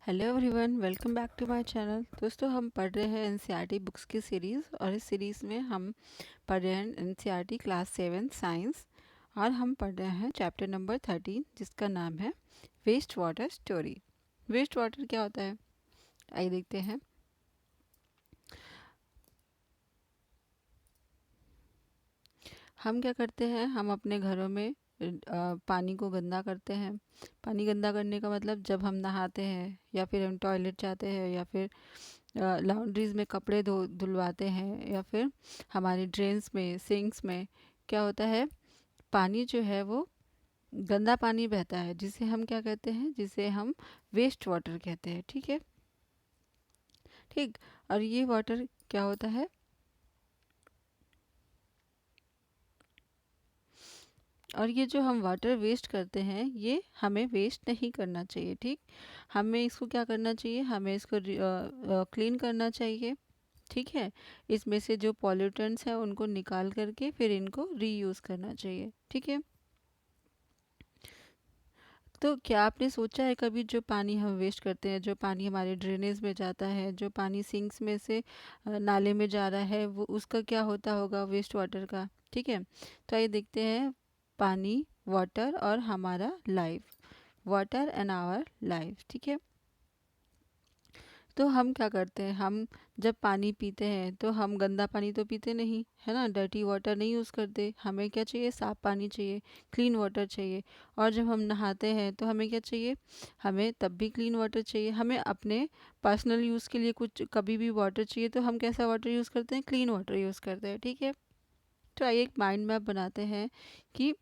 Hello everyone, welcome back to my channel. दोस्तों, हम पढ़ रहे हैं एनसीईआरटी बुक्स की सीरीज़ और इस सीरीज़ में हम पढ़ रहे हैं एनसीईआरटी क्लास 7 साइंस और हम पढ़ रहे हैं चैप्टर नंबर 13 जिसका नाम है waste water story. Waste water क्या होता है, आइए देखते हैं। हम क्या करते हैं, हम अपने घरों में पानी को गंदा करते हैं। पानी गंदा करने का मतलब जब हम नहाते हैं या फिर हम टॉयलेट जाते हैं या फिर लॉन्ड्रीज में कपड़े धुलवाते हैं या फिर हमारे ड्रेन्स में सिंक्स में क्या होता है, पानी जो है वो गंदा पानी बहता है जिसे हम क्या कहते हैं, जिसे हम वेस्ट वाटर कहते हैं। ठीक है, ठीक। और ये वाटर क्या होता है, और ये जो हम वाटर वेस्ट करते हैं ये हमें वेस्ट नहीं करना चाहिए। ठीक, हमें इसको क्या करना चाहिए, हमें इसको क्लीन करना चाहिए। ठीक है, इसमें से जो पॉल्यूटेंट्स हैं उनको निकाल करके फिर इनको रीयूज़ करना चाहिए। ठीक है, तो क्या आपने सोचा है कभी, जो पानी हम वेस्ट करते हैं, जो पानी हमारे ड्रेनेज में जाता है, जो पानी सिंक्स में से नाले में जा रहा है, वो उसका क्या होता होगा, वेस्ट वाटर का। ठीक है, तो आइए देखते हैं पानी, वाटर और हमारा life, water and our life. ठीक है, तो हम क्या करते हैं, हम जब पानी पीते हैं तो हम गंदा पानी तो पीते नहीं है ना, डर्टी वाटर नहीं यूज़ करते। हमें क्या चाहिए, साफ़ पानी चाहिए, क्लीन वाटर चाहिए। और जब हम नहाते हैं तो हमें क्या चाहिए, हमें तब भी क्लीन वाटर चाहिए। हमें अपने पर्सनल यूज़ के लिए कुछ कभी भी वाटर चाहिए तो हम कैसा वाटर यूज़ करते हैं, क्लीन वाटर यूज़ करते हैं। ठीक है, तो आइए एक माइंड मैप बनाते हैं कि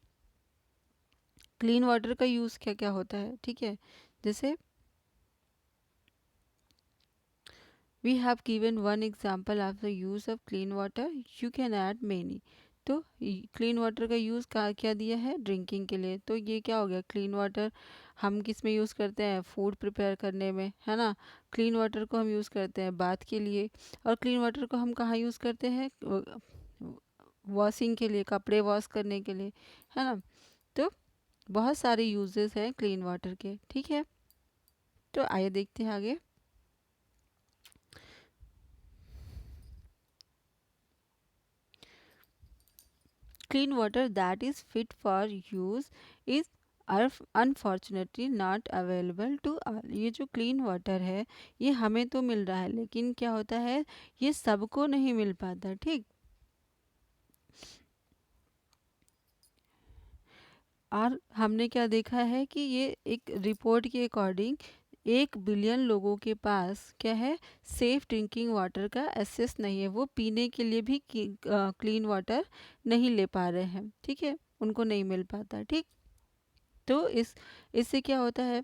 क्लीन वाटर का यूज़ क्या क्या होता है। ठीक है, जैसे we have given one example of the use of clean water, you can add many। तो क्लीन वाटर का यूज़ का क्या दिया है, ड्रिंकिंग के लिए। तो ये क्या हो गया, क्लीन वाटर हम किस में यूज़ करते हैं, फूड प्रिपेयर करने में, है ना। क्लीन वाटर को हम यूज़ करते हैं बाथ के लिए, और क्लीन वाटर को हम कहाँ यूज़ करते हैं, वॉशिंग के लिए, कपड़े वॉश करने के लिए, है ना। तो बहुत सारे यूजेस हैं क्लीन वाटर के। ठीक है, तो आइए देखते हैं आगे। Clean water that is fit for use is unfortunately not available to all. ये जो क्लीन वाटर है ये हमें तो मिल रहा है, लेकिन क्या होता है, ये सबको नहीं मिल पाता। ठीक, और हमने क्या देखा है कि ये एक रिपोर्ट के अकॉर्डिंग 1 बिलियन लोगों के पास क्या है, सेफ ड्रिंकिंग वाटर का एक्सेस नहीं है। वो पीने के लिए भी क्लीन वाटर नहीं ले पा रहे हैं। ठीक है, उनको नहीं मिल पाता। ठीक, तो इससे क्या होता है,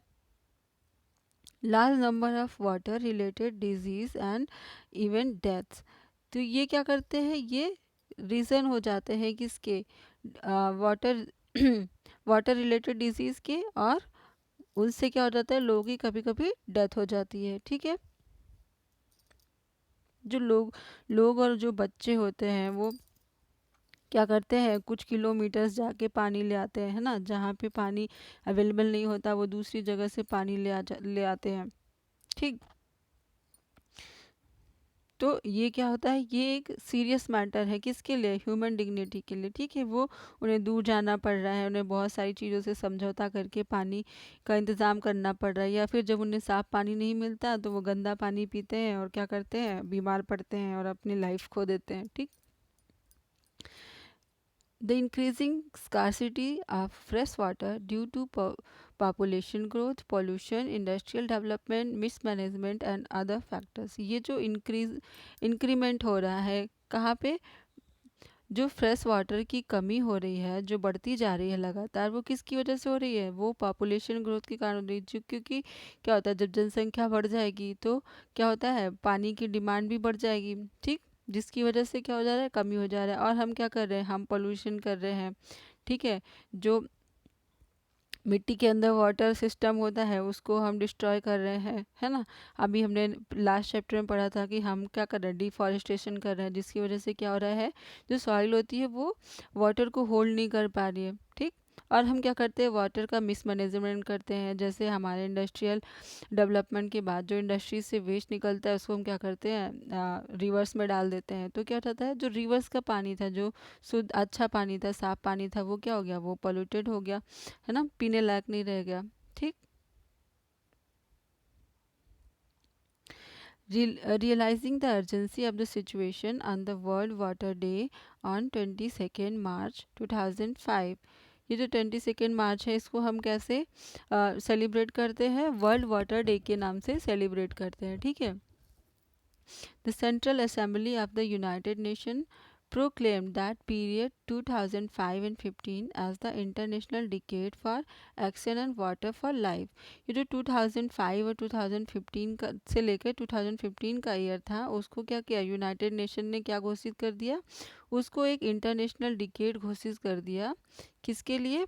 large number of water related disease and even deaths. तो ये क्या करते हैं, ये रीज़न हो जाते हैं किसके, वाटर वाटर रिलेटेड डिजीज़ के, और उनसे क्या हो जाता है, लोगों की कभी कभी डेथ हो जाती है। ठीक है, जो लोग लोग और जो बच्चे होते हैं वो क्या करते हैं, कुछ किलोमीटर्स जाके पानी ले आते हैं, है ना। जहाँ पे पानी अवेलेबल नहीं होता वो दूसरी जगह से पानी ले आते हैं। ठीक, तो ये क्या होता है, ये एक सीरियस मैटर है किसके लिए, ह्यूमन डिग्निटी के लिए। ठीक है, वो उन्हें दूर जाना पड़ रहा है, उन्हें बहुत सारी चीज़ों से समझौता करके पानी का इंतज़ाम करना पड़ रहा है, या फिर जब उन्हें साफ़ पानी नहीं मिलता तो वो गंदा पानी पीते हैं और क्या करते हैं, बीमार पड़ते हैं और अपनी लाइफ खो देते हैं। ठीक, the increasing scarcity of fresh water due to population growth, pollution, industrial development, mismanagement and other factors। ये जो इंक्रीमेंट हो रहा है कहाँ पे, जो फ्रेश वाटर की कमी हो रही है, जो बढ़ती जा रही है लगातार, वो किसकी वजह से हो रही है, वो पॉपुलेशन ग्रोथ के कारण हो रही है। क्योंकि क्या होता है, जब जनसंख्या बढ़ जाएगी तो क्या होता है, पानी की डिमांड भी बढ़ जाएगी। ठीक, जिसकी वजह से क्या हो जा रहा है, कमी हो जा रहा है। और हम क्या कर रहे हैं, हम पोल्यूशन कर रहे हैं। ठीक है, जो मिट्टी के अंदर वाटर सिस्टम होता है उसको हम डिस्ट्रॉय कर रहे हैं, है ना। अभी हमने लास्ट चैप्टर में पढ़ा था कि हम क्या कर रहे हैं, डिफॉरेस्टेशन कर रहे हैं, जिसकी वजह से क्या हो रहा है, जो सॉइल होती है वो वाटर को होल्ड नहीं कर पा रही है। ठीक, और हम क्या करते हैं, वाटर का मिसमैनेजमेंट करते हैं। जैसे हमारे इंडस्ट्रियल डेवलपमेंट के बाद जो इंडस्ट्री से वेस्ट निकलता है उसको हम क्या करते हैं, रिवर्स में डाल देते हैं। तो क्या होता है, जो रिवर्स का पानी था, जो शुद्ध अच्छा पानी था, साफ पानी था, वो क्या हो गया, वो पोल्यूटेड हो गया, है ना, पीने लायक नहीं रह गया। ठीक। Realizing the urgency of the situation on the World Water Day on 22nd March 2005, ये जो 22nd मार्च है इसको हम कैसे सेलिब्रेट करते हैं, वर्ल्ड वाटर डे के नाम से सेलिब्रेट करते हैं। ठीक है। The Central Assembly of the United Nations proclaimed that period 2005 and 15 as the International Decade for Action on Water for Life। ये जो 2005 और 2015 का से लेकर 2015 का ईयर था, उसको क्या किया, यूनाइटेड नेशन ने क्या घोषित कर दिया, उसको एक इंटरनेशनल डिकेड घोषित कर दिया। किसके लिए,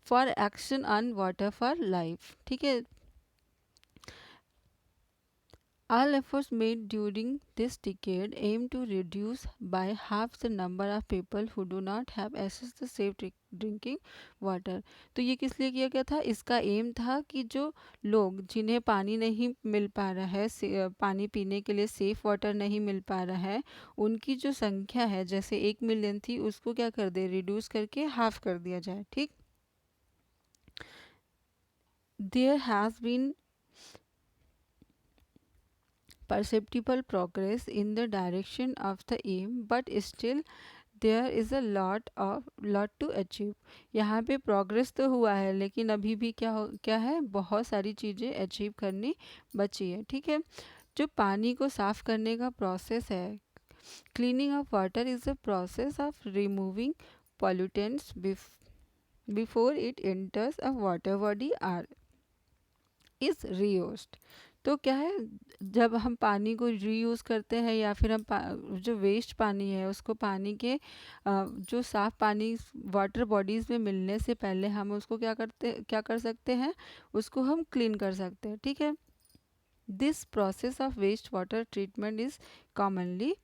for action on water for life. ठीक है। All efforts made during this decade aim to reduce by half the number of people who do not have access to safe drinking water। तो ये किस लिए किया गया था, इसका एम था कि जो लोग जिन्हें पानी नहीं मिल पा रहा है, पानी पीने के लिए सेफ वाटर नहीं मिल पा रहा है, उनकी जो संख्या है, जैसे 1 मिलियन थी, उसको क्या कर दे, रिड्यूस करके हाफ कर दिया जाए। ठीक। There has been perceptible progress in the direction of the aim, but still there is a lot to achieve। यहाँ पे प्रोग्रेस तो हुआ है, लेकिन अभी भी क्या है, बहुत सारी चीज़ें अचीव करनी बची है। ठीक है। जो पानी को साफ करने का प्रोसेस है, cleaning of water is a process of removing pollutants before it enters a water body or is reused। तो क्या है, जब हम पानी को रीयूज़ करते हैं या फिर हम जो वेस्ट पानी है उसको पानी के जो साफ़ पानी वाटर बॉडीज़ में मिलने से पहले हम उसको क्या कर सकते हैं, उसको हम क्लीन कर सकते हैं। ठीक है। This process of waste water treatment is commonly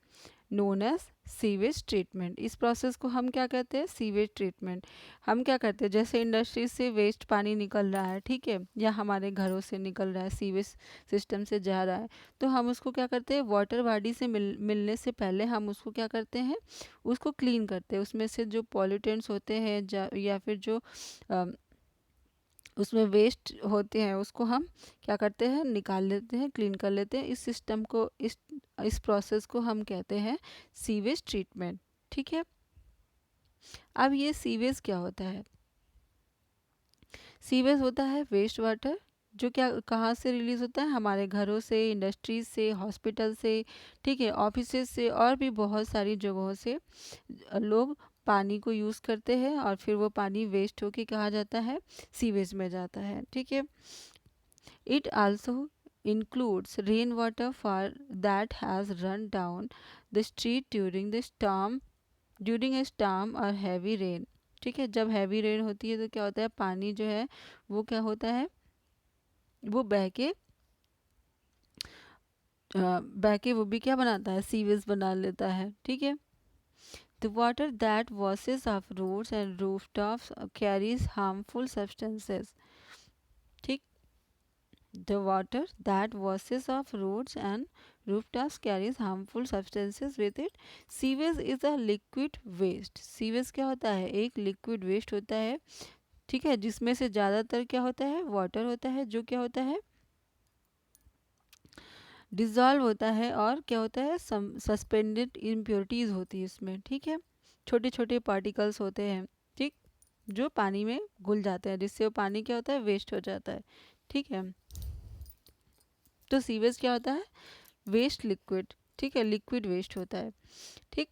known as sewage treatment. इस प्रोसेस को हम क्या कहते हैं, सीवेज ट्रीटमेंट। हम क्या करते हैं, जैसे इंडस्ट्री से वेस्ट पानी निकल रहा है, ठीक है, या हमारे घरों से निकल रहा है, सीवेज सिस्टम से जा रहा है, तो हम उसको क्या करते हैं, वाटर बॉडी से मिलने से पहले हम उसको क्या करते हैं, उसको क्लीन करते हैं। उसमें से जो पॉल्यूटेंट्स होते हैं या फिर जो उसमें वेस्ट होते हैं उसको हम क्या करते हैं, निकाल लेते हैं, क्लीन कर लेते हैं। इस सिस्टम को इस प्रोसेस को हम कहते हैं सीवेज ट्रीटमेंट। ठीक है। अब ये सीवेज क्या होता है, सीवेज होता है वेस्ट वाटर जो क्या कहाँ से रिलीज होता है, हमारे घरों से, इंडस्ट्रीज से, हॉस्पिटल से, ठीक है, ऑफिसेज से, और भी बहुत सारी जगहों से लोग पानी को यूज़ करते हैं और फिर वो पानी वेस्ट होके कहाँ जाता है, सीवेज में जाता है। ठीक है। It also includes rainwater for that has run down the street during a storm or heavy rain। ठीक है। जब हैवी रेन होती है तो क्या होता है, पानी जो है वो क्या होता है, वो बह के वो भी क्या बनाता है, सीवेज बना लेता है। ठीक है। The water that washes off roads and rooftops carries harmful substances। ठीक। The water that washes off roads and rooftops carries harmful substances with it। Sewage is a liquid waste। Sewage क्या होता है, एक liquid waste होता है, ठीक है, जिसमें से ज़्यादातर क्या होता है, वाटर होता है, जो क्या होता है, डिजॉल्व होता है, और क्या होता है, सस्पेंडेड इम्प्योरिटीज़ होती है इसमें। ठीक है। छोटे छोटे पार्टिकल्स होते हैं, ठीक, जो पानी में घुल जाते हैं, जिससे वो पानी क्या होता है, वेस्ट हो जाता है। ठीक है। तो सीवेज क्या होता है, वेस्ट लिक्विड, ठीक है, लिक्विड वेस्ट होता है। ठीक।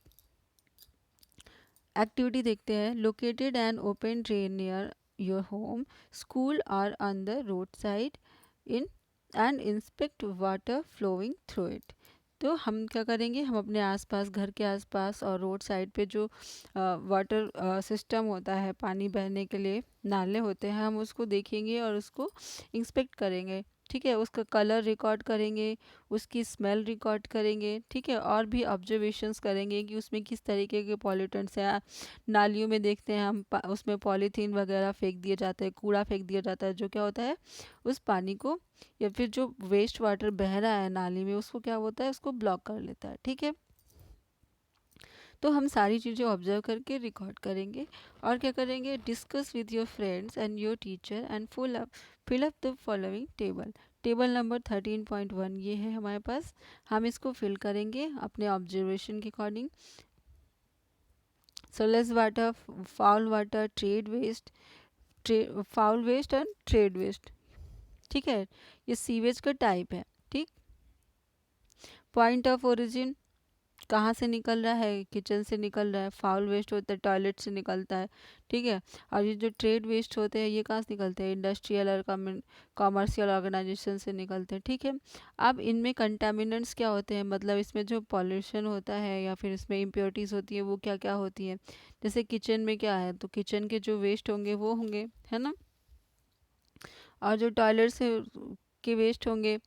एक्टिविटी देखते हैं। Located and open drain near your home, school और on the road side in and inspect water flowing through it. तो हम क्या करेंगे, हम अपने आसपास, घर के आसपास और रोड साइड पे जो वाटर सिस्टम होता है, पानी बहने के लिए नाले होते हैं, हम उसको देखेंगे और उसको इंस्पेक्ट करेंगे। ठीक है, उसका कलर रिकॉर्ड करेंगे, उसकी स्मेल रिकॉर्ड करेंगे, ठीक है, और भी ऑब्जर्वेशंस करेंगे कि उसमें किस तरीके के पॉल्यूटेंट्स हैं। नालियों में देखते हैं हम उसमें पॉलीथीन वगैरह फेंक दिए जाते हैं, कूड़ा फेंक दिया जाता है, जो क्या होता है उस पानी को या फिर जो वेस्ट वाटर बह रहा है नाली में उसको क्या होता है, उसको ब्लॉक कर लेता है। ठीक है, तो हम सारी चीज़ें ऑब्जर्व करके रिकॉर्ड करेंगे और क्या करेंगे, discuss with your friends and your teacher and fill up the following table. Table number 13.1 ये है हमारे पास, हम इसको फिल करेंगे अपने ऑब्जर्वेशन के according. Sullage water, foul water, trade waste, foul waste and trade waste. ठीक है, ये सीवेज का टाइप है। ठीक, पॉइंट ऑफ ओरिजिन, कहाँ से निकल रहा है, किचन से निकल रहा है। फाउल वेस्ट होता है टॉयलेट से निकलता है। ठीक है, और ये जो ट्रेड वेस्ट होते हैं ये कहाँ से निकलते हैं, इंडस्ट्रियल और कॉमर्शियल ऑर्गेनाइजेशन से निकलते हैं। ठीक है, अब इनमें कंटामिनेंट्स क्या होते हैं, मतलब इसमें जो पॉल्यूशन होता है या फिर इसमें इम्प्योरिटीज़ होती है वो क्या क्या होती है। जैसे किचन में क्या है, तो किचन के जो वेस्ट होंगे वो होंगे, है ना, और जो टॉयलेट से के वेस्ट होंगे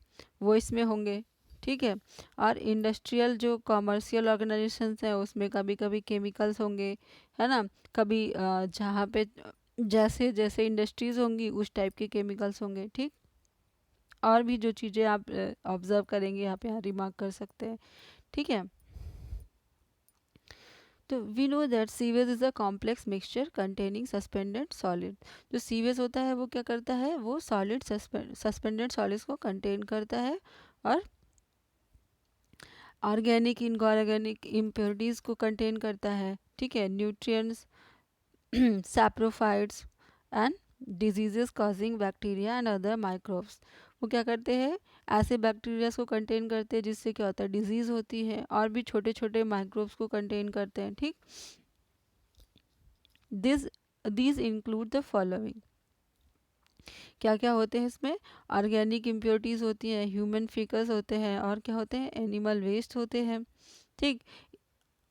वो इसमें होंगे। ठीक है, और इंडस्ट्रियल जो कॉमर्शियल ऑर्गेनाइजेशंस हैं उसमें कभी कभी केमिकल्स होंगे, है ना, कभी जहाँ पे जैसे जैसे इंडस्ट्रीज होंगी उस टाइप के केमिकल्स होंगे। ठीक, और भी जो चीज़ें आप ऑब्जर्व करेंगे यहाँ पे रिमार्क कर सकते हैं। ठीक है, तो we know that sewage is a complex mixture containing suspended solid. जो सीवेज होता है वो क्या करता है, वो सॉलिड सस्पेंडेड सॉलिड्स को कंटेन करता है और ऑर्गेनिक इनऑर्गेनिक इम्प्योरिटीज़ को कंटेन करता है। ठीक है, nutrients, saprophytes and diseases causing bacteria and other microbes. वो क्या करते हैं, ऐसे बैक्टीरिया को कंटेन करते हैं जिससे क्या होता है, डिजीज़ होती है, और भी छोटे छोटे माइक्रोब्स को कंटेन करते हैं। ठीक, this these include the following, क्या क्या होते हैं इसमें, ऑर्गेनिक इम्प्योरिटीज़ होती हैं, ह्यूमन फिकस होते हैं, और क्या होते हैं, एनिमल वेस्ट होते हैं। ठीक,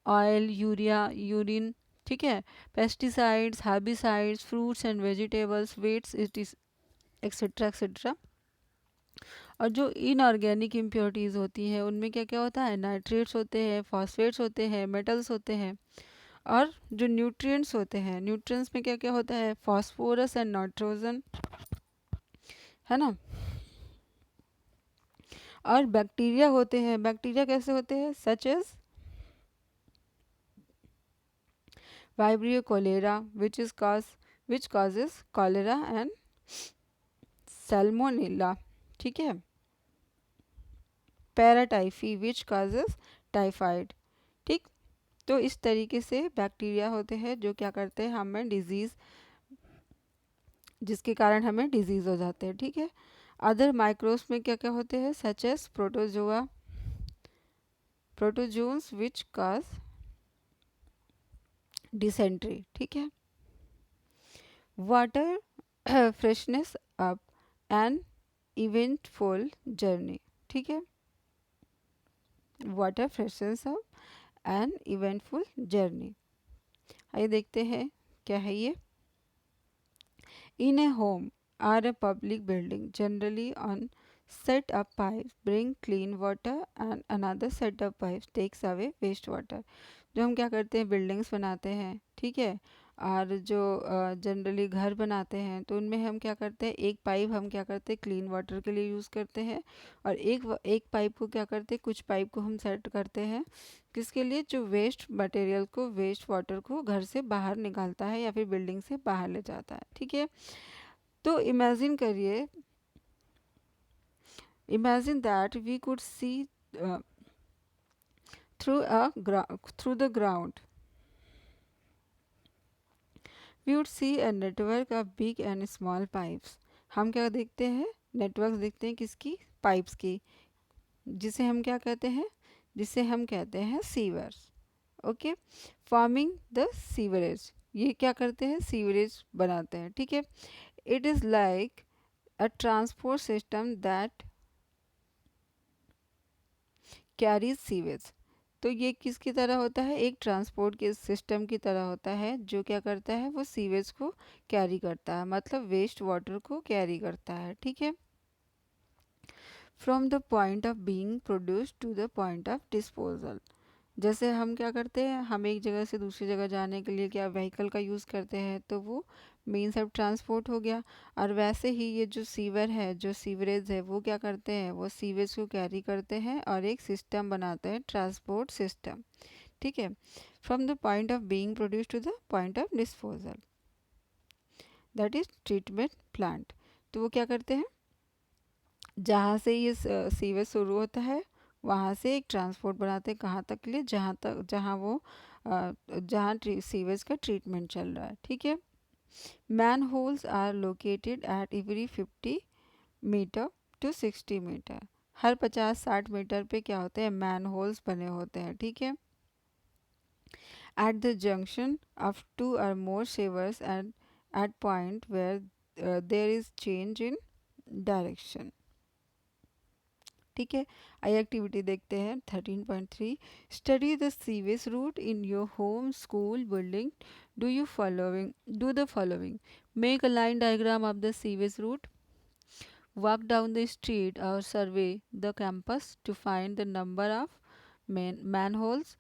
ऑयल, यूरिया, यूरिन, ठीक है, pesticides, herbicides, fruits and vegetables, wastes, it is etcetera etcetera. और जो इनऑर्गेनिक इम्प्योरिटीज़ होती हैं उनमें क्या क्या होता है, नाइट्रेट्स होते हैं, फॉस्फेट्स होते हैं, मेटल्स होते हैं। और जो न्यूट्रिएंट्स होते हैं, न्यूट्रिएंट्स में क्या क्या होता है, फास्फोरस एंड नाइट्रोजन, है ना। और बैक्टीरिया होते हैं, बैक्टीरिया कैसे होते हैं, such as vibrio cholera which causes cholera and salmonella. ठीक है, पैराटाइफी विच causes टाइफाइड। ठीक, तो इस तरीके से बैक्टीरिया होते हैं जो क्या करते हैं, हमें डिजीज़, जिसके कारण हमें डिजीज़ हो जाते हैं। ठीक है, अदर माइक्रोब्स में क्या क्या होते हैं, सच एज प्रोटोजोआ, प्रोटोजोन्स विच काज डिसेंट्री। ठीक है, water freshness up an eventful journey. ठीक है, water freshness up an eventful journey. आइए देखते हैं क्या है ये। In a home or a public building, generally on set up pipes bring clean water and another set of pipes takes away waste water। जो हम क्या करते हैं, बिल्डिंग्स बनाते हैं, ठीक है, और जो जनरली घर बनाते हैं तो उनमें हम क्या करते हैं, एक पाइप हम क्या करते हैं क्लीन वाटर के लिए यूज़ करते हैं, और एक पाइप को क्या करते हैं, कुछ पाइप को हम सेट करते हैं किसके लिए, जो वेस्ट मटेरियल को, वेस्ट वाटर को घर से बाहर निकालता है या फिर बिल्डिंग से बाहर ले जाता है। ठीक है, तो इमेजिन करिए, imagine that we could see through the ground, we would see a network of big and small pipes. हम क्या देखते हैं, नेटवर्क देखते हैं किसकी, पाइप्स की, जिसे हम क्या कहते हैं, जिसे हम कहते हैं sewers. Okay, forming the sewerage, ये क्या करते हैं, सीवरेज बनाते हैं। ठीक है, it is like a transport system that carries sewage. तो ये किसकी तरह होता है, एक ट्रांसपोर्ट के सिस्टम की तरह होता है जो क्या करता है, वो सीवेज को कैरी करता है, मतलब वेस्ट वाटर को कैरी करता है। ठीक है, from the point of being produce to the point of disposal. जैसे हम क्या करते हैं, हम एक जगह से दूसरी जगह जाने के लिए क्या व्हीकल का यूज़ करते हैं, तो वो मीन्स ऑफ ट्रांसपोर्ट हो गया। और वैसे ही ये जो सीवर है, जो सीवरेज है, वो क्या करते हैं, वो सीवेज को कैरी करते हैं और एक सिस्टम बनाते हैं, ट्रांसपोर्ट सिस्टम। ठीक है। From the point of being produce to the point of disposal, that is treatment plant. तो वो क्या करते हैं, जहाँ से ये सीवेज शुरू होता है वहाँ से एक ट्रांसपोर्ट बनाते हैं, कहाँ तक के लिए, जहाँ वो जहाँ सीवेज का ट्रीटमेंट चल रहा है। ठीक है। Manholes are located at every 50 metre to 60 metre. हर 50-60 मीटर पे क्या होते हैं, मैन होल्स बने होते हैं। ठीक है। At the junction of two or more sewers and at point where there is change in direction. ठीक है। आई एक्टिविटी देखते हैं 13.3। Study the sewage route in your home, school, building. Do the following. Make a line diagram of the sewage route. Walk down the street or survey the campus to find the number of manholes.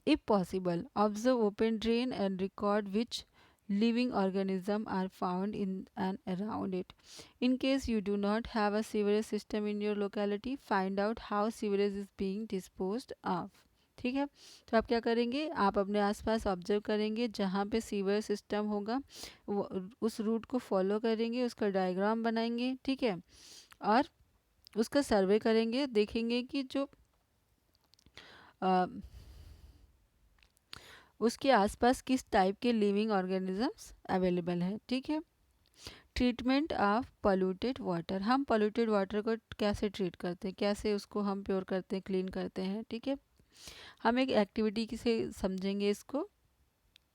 If possible, observe open drain and record which living organisms are found in and around it. In case you do not have a sewerage system in your locality, find out how sewerage is being disposed of. ठीक है। तो आप क्या करेंगे, आप अपने आसपास observe करेंगे, जहाँ पे सीवर सिस्टम होगा वो उस रूट को फॉलो करेंगे, उसका डायग्राम बनाएंगे। ठीक है। और उसका सर्वे करेंगे, देखेंगे कि जो अ, उसके आसपास किस टाइप के लिविंग ऑर्गेनिजम्स अवेलेबल है। ठीक है। Treatment of polluted water. हम पोल्यूटेड वाटर को कैसे ट्रीट करते हैं, कैसे उसको हम प्योर करते हैं, क्लीन करते हैं। ठीक है। हम एक एक्टिविटी से समझेंगे इसको,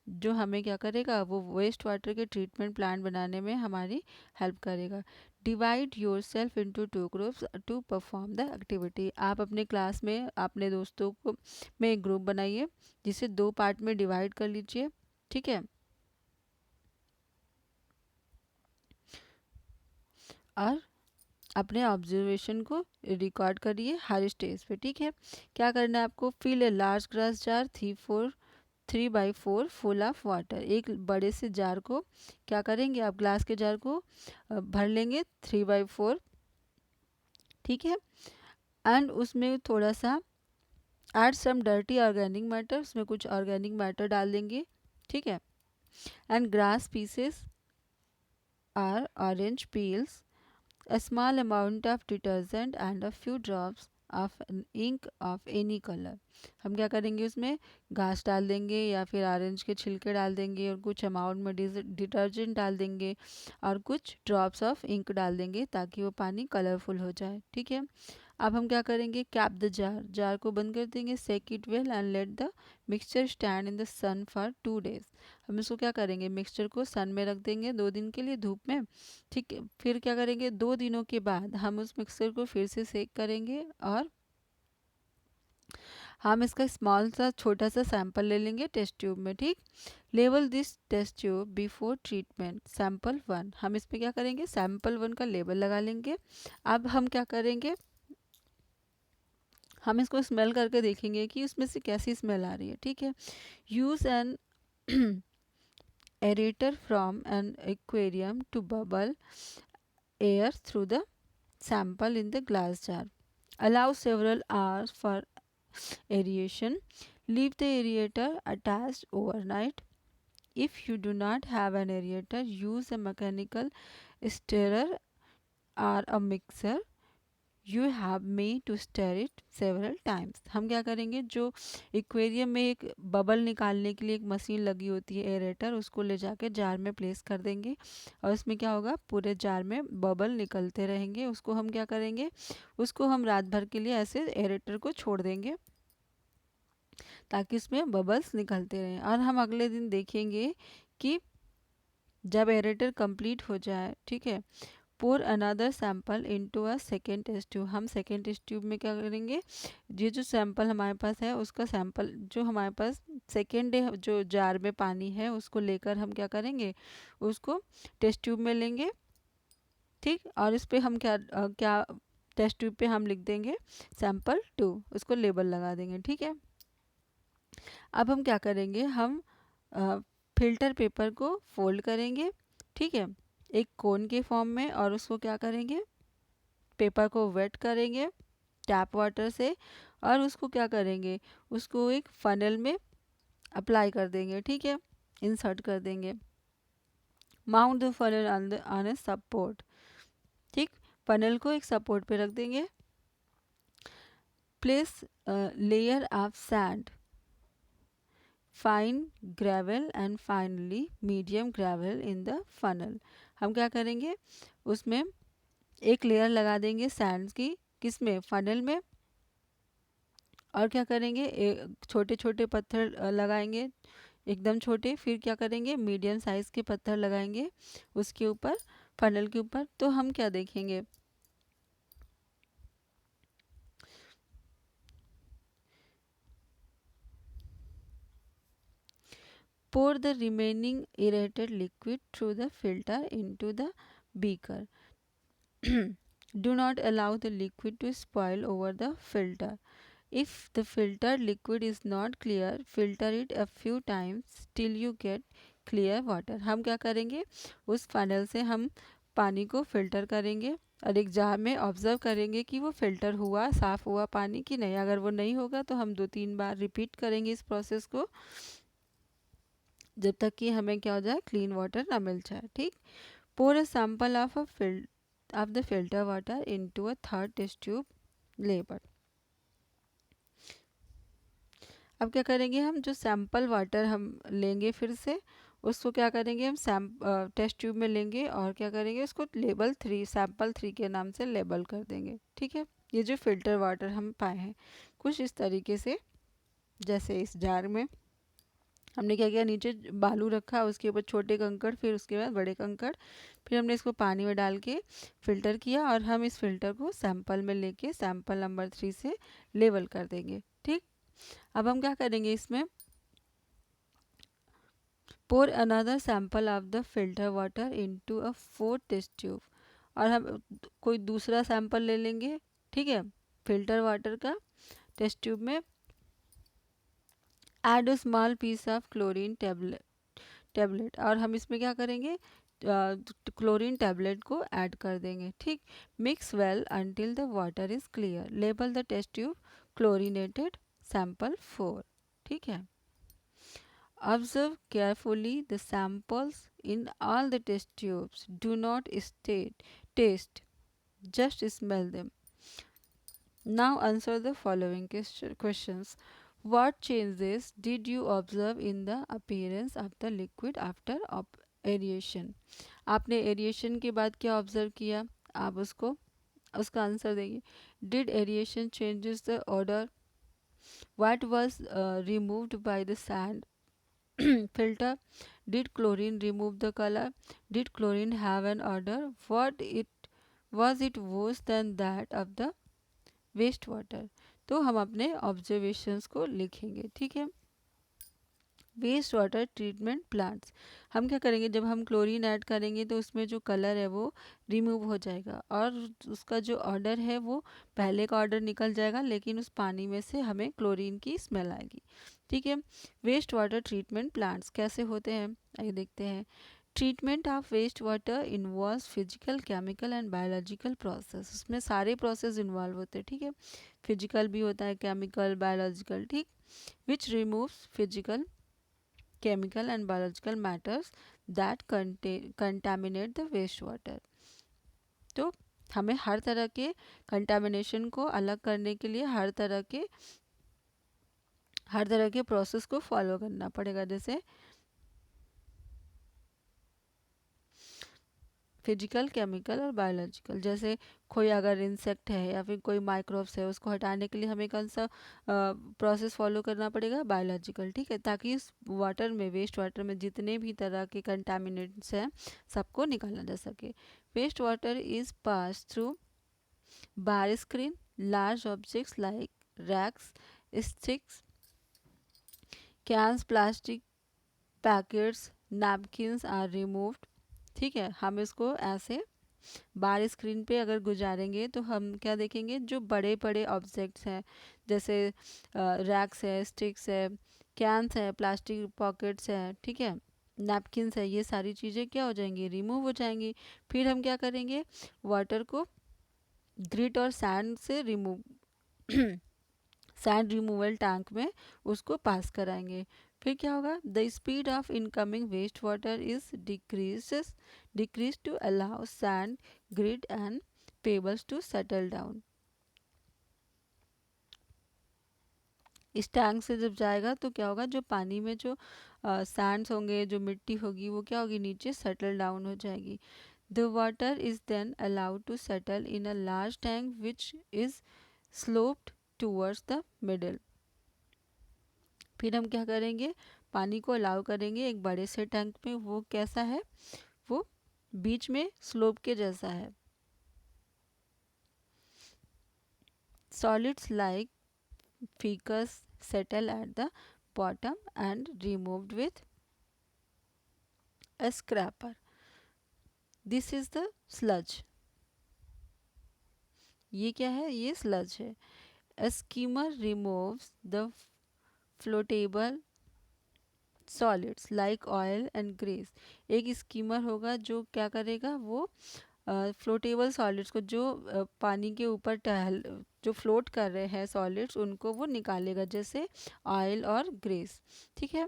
जो हमें क्या करेगा, वो वेस्ट वाटर के ट्रीटमेंट प्लांट बनाने में हमारी हेल्प करेगा। Divide yourself into 2 groups to perform the activity. आप अपने क्लास में अपने दोस्तों को में एक ग्रुप बनाइए, जिसे 2 पार्ट में डिवाइड कर लीजिए। ठीक है। और अपने ऑब्जर्वेशन को रिकॉर्ड करिए हर स्टेज पे। ठीक है। क्या करना है आपको, fill a large glass jar 3x4 full of water. एक बड़े से जार को क्या करेंगे, आप ग्लास के जार को भर लेंगे 3x4। ठीक है। एंड उसमें थोड़ा सा add some dirty organic matter, उसमें कुछ ऑर्गेनिक मैटर डाल देंगे। ठीक है। एंड ग्रास पीसेस और orange peels, a small amount of detergent and a few drops of an ink of any color। हम क्या करेंगे, उसमें घास डाल देंगे या फिर ऑरेंज के छिलके डाल देंगे और कुछ अमाउंट में डिटर्जेंट डाल देंगे और कुछ ड्रॉप्स ऑफ इंक डाल देंगे, ताकि वो पानी कलरफुल हो जाए। ठीक है। अब हम क्या करेंगे, कैप द जार, जार को बंद कर देंगे, shake it well and let the mixture stand in the sun for 2 days. हम इसको क्या करेंगे, मिक्सचर को सन में रख देंगे 2 दिन के लिए, धूप में। ठीक है। फिर क्या करेंगे, 2 दिनों के बाद हम उस मिक्सचर को फिर से सेक करेंगे और हम इसका स्मॉल सा छोटा सा सैंपल ले लेंगे टेस्ट ट्यूब में। ठीक। Label this test tube before treatment sample 1। हम इस पे क्या करेंगे, सैंपल 1 का लेबल लगा लेंगे। अब हम क्या करेंगे, हम इसको स्मेल करके देखेंगे कि उसमें से कैसी स्मेल आ रही है। ठीक है। Use an aerator from an aquarium to bubble air through the sample in the glass jar. Allow several hours for aeration. Leave the aerator attached overnight. If you do not have an aerator, use a mechanical stirrer or a mixer. You have me to stir it several times. हम क्या करेंगे, जो aquarium में एक bubble निकालने के लिए एक मशीन लगी होती है एरेटर, उसको ले जाके जार में प्लेस कर देंगे और उसमें क्या होगा, पूरे जार में बबल निकलते रहेंगे। उसको हम क्या करेंगे, उसको हम रात भर के लिए ऐसे एरेटर को छोड़ देंगे, ताकि उसमें बबल्स निकलते रहें। और हम अगले दिन देखेंगे कि जब एरेटर कंप्लीट हो जाए, ठीक है, pour another sample into a second test tube. हम सेकेंड टेस्ट ट्यूब में क्या करेंगे, ये जो सैंपल हमारे पास है उसका सैंपल जो हमारे पास सेकेंड डे जो जार में पानी है उसको लेकर हम क्या करेंगे, उसको टेस्ट ट्यूब में लेंगे। ठीक। और इस पर हम क्या टेस्ट ट्यूब पे हम लिख देंगे सैंपल 2, उसको लेबल लगा देंगे, ठीक है। अब हम क्या करेंगे, हम फिल्टर पेपर को फोल्ड करेंगे, ठीक है, एक कोन के फॉर्म में, और उसको क्या करेंगे, पेपर को वेट करेंगे टैप वाटर से, और उसको क्या करेंगे, उसको एक फनल में अप्लाई कर देंगे, ठीक है, इंसर्ट कर देंगे। Mount the funnel on a support, ठीक, फनल को एक सपोर्ट पे रख देंगे। Place layer of sand, fine gravel and finally medium gravel in the funnel. हम क्या करेंगे, उसमें एक लेयर लगा देंगे सैंड की, किसमें, फनल में, और क्या करेंगे, छोटे छोटे पत्थर लगाएंगे, एकदम छोटे, फिर क्या करेंगे, मीडियम साइज के पत्थर लगाएंगे उसके ऊपर, फनल के ऊपर। तो हम क्या देखेंगे, pour the remaining aerated liquid through the filter into the beaker. Do not allow the liquid to spoil over the filter. If the filtered liquid is not clear, filter it a few times till you get clear water. हम क्या करेंगे, उस funnel से हम पानी को filter करेंगे और एक जार में ऑब्जर्व करेंगे कि वो फिल्टर हुआ, साफ़ हुआ पानी कि नहीं। अगर वो नहीं होगा तो हम 2-3 बार रिपीट करेंगे इस प्रोसेस को, जब तक कि हमें क्या हो जाए, क्लीन वाटर ना मिल जाए, ठीक। Pour a sample of the filter water into a third test tube label. अब क्या करेंगे, हम जो सैंपल वाटर हम लेंगे फिर से, उसको क्या करेंगे, हम टेस्ट ट्यूब में लेंगे और क्या करेंगे, उसको लेबल 3, सैंपल 3 के नाम से लेबल कर देंगे, ठीक है। ये जो फिल्टर वाटर हम पाए हैं कुछ इस तरीके से, जैसे इस जार में हमने क्या किया, नीचे बालू रखा, उसके ऊपर छोटे कंकड़, फिर उसके बाद बड़े कंकड़, फिर हमने इसको पानी में डाल के फ़िल्टर किया, और हम इस फ़िल्टर को सैंपल में लेके सैंपल नंबर 3 से लेबल कर देंगे, ठीक। अब हम क्या करेंगे, इसमें pour another sample of the filter water into a fourth test tube, और हम कोई दूसरा सैंपल ले लेंगे, ठीक है, फिल्टर वाटर का, टेस्ट ट्यूब में। Add a small piece of chlorine tablet, और हम इसमें क्या करेंगे, क्लोरीन टैबलेट को ऐड कर देंगे, ठीक। Mix well until the water is clear, label the test tube chlorinated sample 4, ठीक है। Observe carefully the samples in all the test tubes. Do not taste, just smell them. Now answer the following questions. What changes did you observe in the appearance of the liquid after aeration? आपने aeration के बाद क्या observe किया, आप उसका answer देंगे। Did aeration changes the odor? What was removed by the sand filter? Did chlorine remove the color? Did chlorine have an odor? Was it worse than that of the waste water? तो हम अपने observations को लिखेंगे, ठीक है। Waste water treatment plants, हम क्या करेंगे, जब हम क्लोरीन ऐड करेंगे तो उसमें जो कलर है वो रिमूव हो जाएगा, और उसका जो ऑर्डर है वो पहले का ऑर्डर निकल जाएगा, लेकिन उस पानी में से हमें क्लोरीन की स्मेल आएगी, ठीक है। वेस्ट वाटर ट्रीटमेंट प्लांट्स कैसे होते हैं, आइए देखते हैं। Treatment of waste water involves physical, chemical and biological process, उसमें सारे प्रोसेस इन्वॉल्व होते हैं, ठीक है। फिजिकल भी होता है, केमिकल, बायोलॉजिकल, ठीक। विच removes physical, chemical and biological matters that contaminate the waste water। तो हमें हर तरह के कंटामिनेशन को अलग करने के लिए हर तरह के प्रोसेस को फॉलो करना पड़ेगा, जैसे फिजिकल, केमिकल और बायोलॉजिकल। जैसे कोई अगर इंसेक्ट है या फिर कोई माइक्रोब्स है, उसको हटाने के लिए हमें कौन सा प्रोसेस फॉलो करना पड़ेगा, बायोलॉजिकल, ठीक है, ताकि इस वाटर में, वेस्ट वाटर में जितने भी तरह के कंटामिनेंट्स हैं सबको निकाला जा सके। Waste water is pass through bar screen, large objects like rags, sticks, cans, plastic packets, napkins are removed, ठीक है। हम इसको ऐसे बार स्क्रीन पे अगर गुजारेंगे तो हम क्या देखेंगे, जो बड़े बड़े ऑब्जेक्ट्स हैं जैसे रैक्स है, स्टिक्स है, कैंस है, प्लास्टिक पॉकेट्स है, ठीक है, नैपकिन्स है, ये सारी चीज़ें क्या हो जाएंगी, रिमूव हो जाएंगी। फिर हम क्या करेंगे, वाटर को ग्रिट और सैंड से रिमूव सैंड रिमूवल टैंक में उसको पास कराएंगे। फिर क्या होगा, the speed of incoming waste water is decrease to allow sand, grit and pebbles to settle down. इस टैंक से जब जाएगा तो क्या होगा, जो पानी में जो सैंड्स होंगे, जो मिट्टी होगी, वो क्या होगी, नीचे सेटल डाउन हो जाएगी। The water is then allowed to settle in a large tank which is sloped towards the middle. फिर हम क्या करेंगे, पानी को अलाउ करेंगे एक बड़े से टैंक में, वो कैसा है, वो बीच में स्लोप के जैसा है। Solids like faeces settle at the bottom and removed with a scraper. This is the sludge. ये क्या है, ये sludge है। A skimmer removes the floatable solids like oil and grease. एक स्कीमर होगा जो क्या करेगा, वो फ्लोटेबल सॉलिड्स को, जो पानी के ऊपर टहल जो फ्लोट कर रहे हैं सॉलिड्स, उनको वो निकालेगा, जैसे ऑयल और ग्रीस, ठीक है।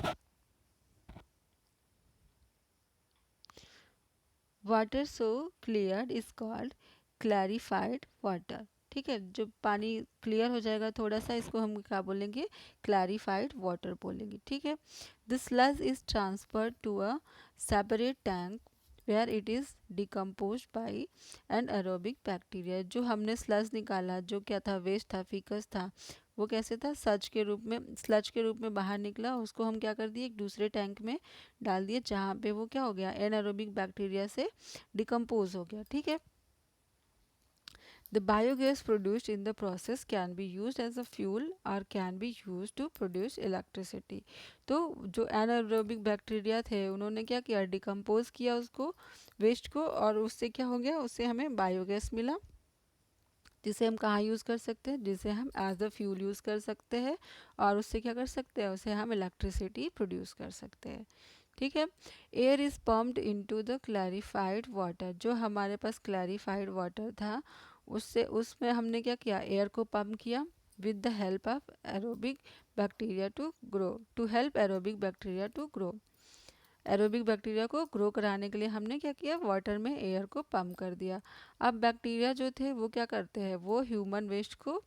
Water so clear is called clarified water, ठीक है। जब पानी क्लियर हो जाएगा थोड़ा सा, इसको हम क्या बोलेंगे, क्लैरिफाइड वाटर बोलेंगे, ठीक है। The sludge is transferred to a separate tank where it is decompose by anaerobic bacteria. जो हमने स्लज निकाला, जो क्या था, वेस्ट था, फीकस था, वो कैसे था, स्लज के रूप में बाहर निकला, उसको हम क्या कर दिए, एक दूसरे टैंक में डाल दिए, जहाँ पे वो क्या हो गया, एनारोबिक बैक्टीरिया से डिकम्पोज हो गया, ठीक है। The biogas produced in the process can be used as a fuel or can be used to produce electricity. तो जो anaerobic बैक्टीरिया थे, उन्होंने क्या किया, डिकम्पोज किया उसको, वेस्ट को, और उससे क्या हो गया, उससे हमें बायोगैस मिला, जिसे हम कहाँ यूज़ कर सकते हैं, जिसे हम एज अ फ्यूल यूज़ कर सकते हैं, और उससे क्या कर सकते हैं, उससे हम इलेक्ट्रिसिटी प्रोड्यूस कर सकते हैं, ठीक है। Air is pumped into the clarified water. जो हमारे पास क्लैरिफाइड वाटर था, उससे उसमें हमने क्या किया, एयर को पम्प किया with the help of aerobic bacteria to help aerobic bacteria to grow. Aerobic bacteria को ग्रो कराने के लिए हमने क्या किया, वाटर में एयर को पम्प कर दिया। अब बैक्टीरिया जो थे वो क्या करते हैं, वो ह्यूमन वेस्ट को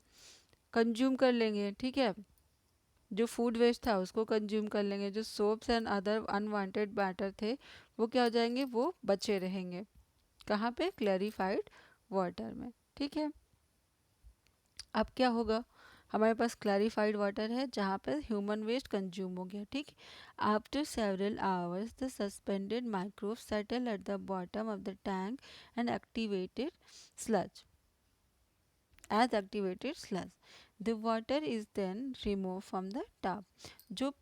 कंज्यूम कर लेंगे, ठीक है। जो फूड वेस्ट था उसको कंज्यूम कर लेंगे, जो soaps and other unwanted matter थे वो क्या हो जाएंगे, वो बचे रहेंगे, कहाँ पे, क्लैरिफाइड वाटर में, ठीक है। अब क्या होगा, हमारे पास क्लैरिफाइड वाटर है जहाँ पे ह्यूमन वेस्ट कंज्यूम हो गया, ठीक। After several hours the suspended microbes settle at the bottom of the tank and activated sludge as activated sludge. The water is then removed from the tap. जो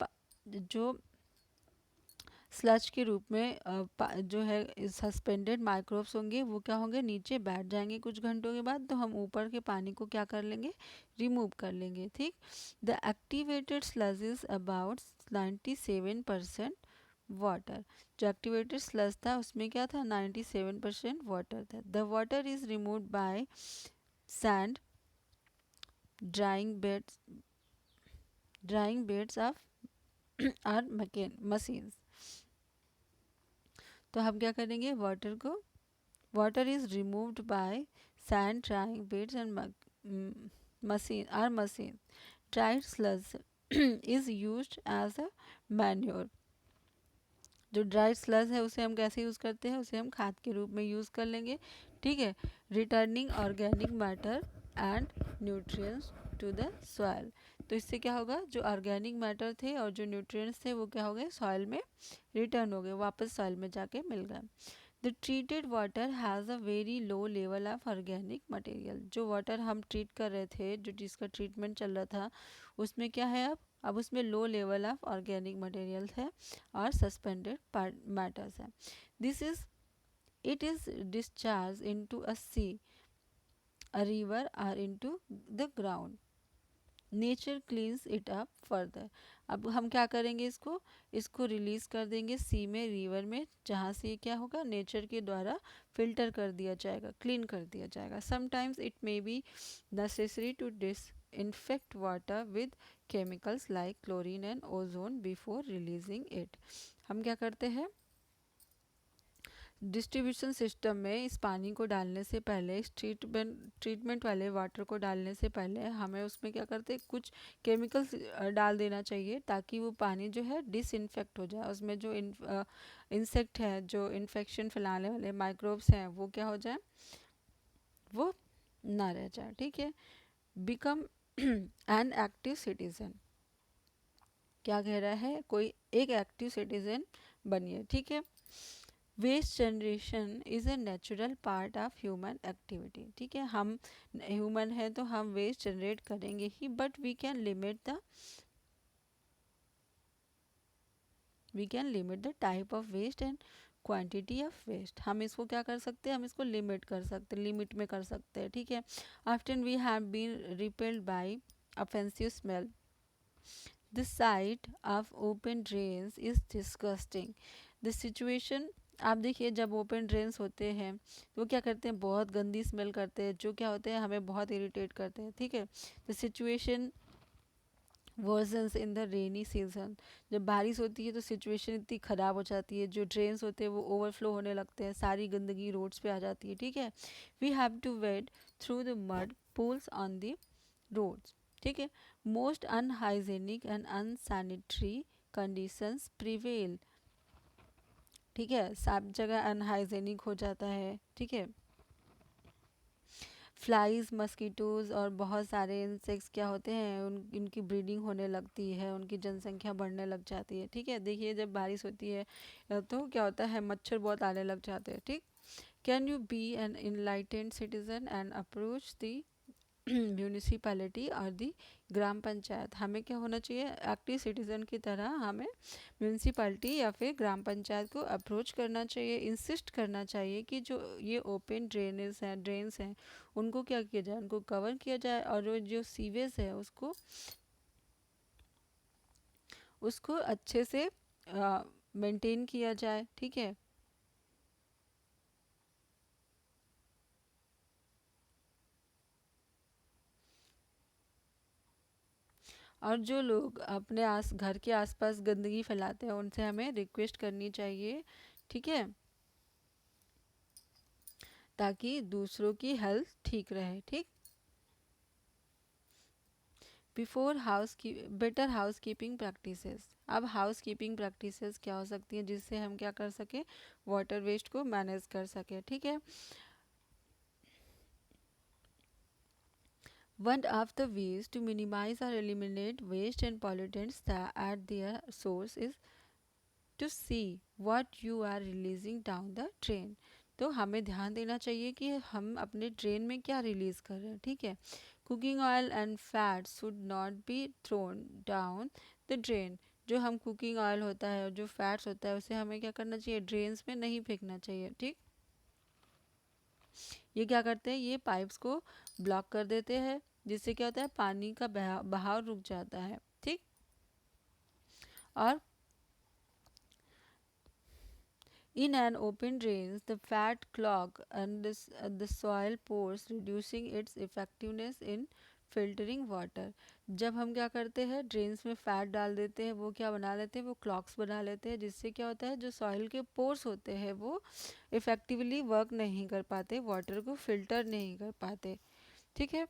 जो sludge के रूप में जो है सस्पेंडेड माइक्रोब्स होंगे, वो क्या होंगे, नीचे बैठ जाएंगे कुछ घंटों के बाद, तो हम ऊपर के पानी को क्या कर लेंगे, रिमूव कर लेंगे, ठीक। The activated sludge is about 97% water. जो एक्टिवेटेड स्लज था उसमें क्या था, 97% वाटर था। The water is removed by sand drying beds of or machines. तो हम क्या करेंगे, water is removed by sand drying beds and machine. Dried sludge is used as a manure. जो ड्राइड स्लज है उसे हम कैसे यूज़ करते हैं, उसे हम खाद के रूप में यूज़ कर लेंगे, ठीक है। Returning organic matter and nutrients to the soil. तो इससे क्या होगा, जो ऑर्गेनिक मैटर थे और जो न्यूट्रिएंट्स थे वो क्या हो गए, सॉइल में रिटर्न हो गए, वापस सॉइल में जाके मिल गए। The treated water has a very low level of organic material. जो वाटर हम ट्रीट कर रहे थे, जो जिसका ट्रीटमेंट चल रहा था, उसमें क्या है, अब उसमें low level of organic material है और सस्पेंडेड मैटर्स है। This is it is discharged into a sea, a river or into the ground. Nature cleans it up further. अब हम क्या करेंगे, इसको रिलीज कर देंगे सी में, रिवर में, जहाँ से ये क्या होगा, नेचर के द्वारा फिल्टर कर दिया जाएगा, क्लीन कर दिया जाएगा। Sometimes it may be necessary to disinfect water with chemicals like chlorine and ozone before releasing it. हम क्या करते हैं, डिस्ट्रीब्यूशन सिस्टम में इस पानी को डालने से पहले, इस ट्रीटमेंट वाले वाटर को डालने से पहले हमें उसमें क्या करते हैं, कुछ केमिकल्स डाल देना चाहिए, ताकि वो पानी जो है डिसइंफेक्ट हो जाए, उसमें जो इंसेक्ट है, जो इन्फेक्शन फैलाने वाले माइक्रोब्स हैं, वो क्या हो जाए, वो ना रह जाए। ठीक है। बिकम एन एक्टिव सिटीजन, क्या कह रहा है, कोई एक एक्टिव सिटीजन बनिए। ठीक है। Waste generation is a natural part of human activity. ठीक है, हम ह्यूमन हैं तो हम वेस्ट जनरेट करेंगे ही, but we can limit the type of waste and quantity of waste. हम इसको क्या कर सकते हैं, हम इसको लिमिट कर सकते हैं, लिमिट में कर सकते हैं। ठीक है। After we have been repelled by offensive smell, the sight of open drains is disgusting. The situation, आप देखिए जब ओपन ड्रेन्स होते हैं तो वो क्या करते हैं, बहुत गंदी स्मेल करते हैं, जो क्या होते हैं, हमें बहुत इरिटेट करते हैं। ठीक है। The situation versions in the rainy season, जब बारिश होती है तो सिचुएशन इतनी ख़राब हो जाती है, जो ड्रेन्स होते हैं वो ओवरफ्लो होने लगते हैं, सारी गंदगी रोड्स पे आ जाती है। ठीक है। We have to wade through the mud pools on the roads. ठीक है। Most unhygienic and unsanitary conditions prevail. ठीक है, सब जगह अनहाइजेनिक हो जाता है। ठीक है। फ्लाइज, मस्कीटोज और बहुत सारे इंसेक्ट्स क्या होते हैं, इनकी ब्रीडिंग होने लगती है, उनकी जनसंख्या बढ़ने लग जाती है। ठीक है। देखिए जब बारिश होती है तो क्या होता है, मच्छर बहुत आने लग जाते हैं। ठीक। Can you be an enlightened citizen and approach the municipality और दी ग्राम पंचायत। हमें क्या होना चाहिए, एक्टिव सिटीज़न की तरह हमें म्यूनिसिपैलिटी या फिर ग्राम पंचायत को अप्रोच करना चाहिए, इंसिस्ट करना चाहिए कि जो ये ओपन ड्रेन्स हैं उनको क्या किया जाए, उनको कवर किया जाए, और जो सीवेज है उसको उसको अच्छे से मेंटेन किया जाए। ठीक है। और जो लोग अपने घर के आसपास गंदगी फैलाते हैं उनसे हमें रिक्वेस्ट करनी चाहिए। ठीक है। ताकि दूसरों की हेल्थ ठीक रहे। ठीक। Before better house keeping practices. अब हाउस कीपिंग प्रैक्टिसेस क्या हो सकती हैं, जिससे हम क्या कर सके, वाटर वेस्ट को मैनेज कर सके। ठीक है। One of the ways to minimise or eliminate waste and pollutants at their source is to see what you are releasing down the drain. तो हमें ध्यान देना चाहिए कि हम अपने ड्रेन में क्या रिलीज कर रहे हैं। ठीक है। Cooking oil and fat should not be thrown down the drain. जो हम कुकिंग ऑयल होता है और जो फैट्स होता है उसे हमें क्या करना चाहिए, ड्रेन्स में नहीं फेंकना चाहिए। ठीक। ये क्या करते हैं, ये पाइप्स को ब्लॉक कर देते हैं, जिससे क्या होता है, पानी का बहाव रुक जाता है। ठीक। और in an open drains, the fat clog and the soil pores, reducing its effectiveness in filtering water. जब हम क्या करते हैं, ड्रेन्स में फैट डाल देते हैं, वो क्या बना लेते हैं, वो क्लॉक्स बना लेते हैं, जिससे क्या होता है, जो सॉइल के पोर्स होते हैं वो इफ़ेक्टिवली वर्क नहीं कर पाते, वाटर को फिल्टर नहीं कर पाते। ठीक है।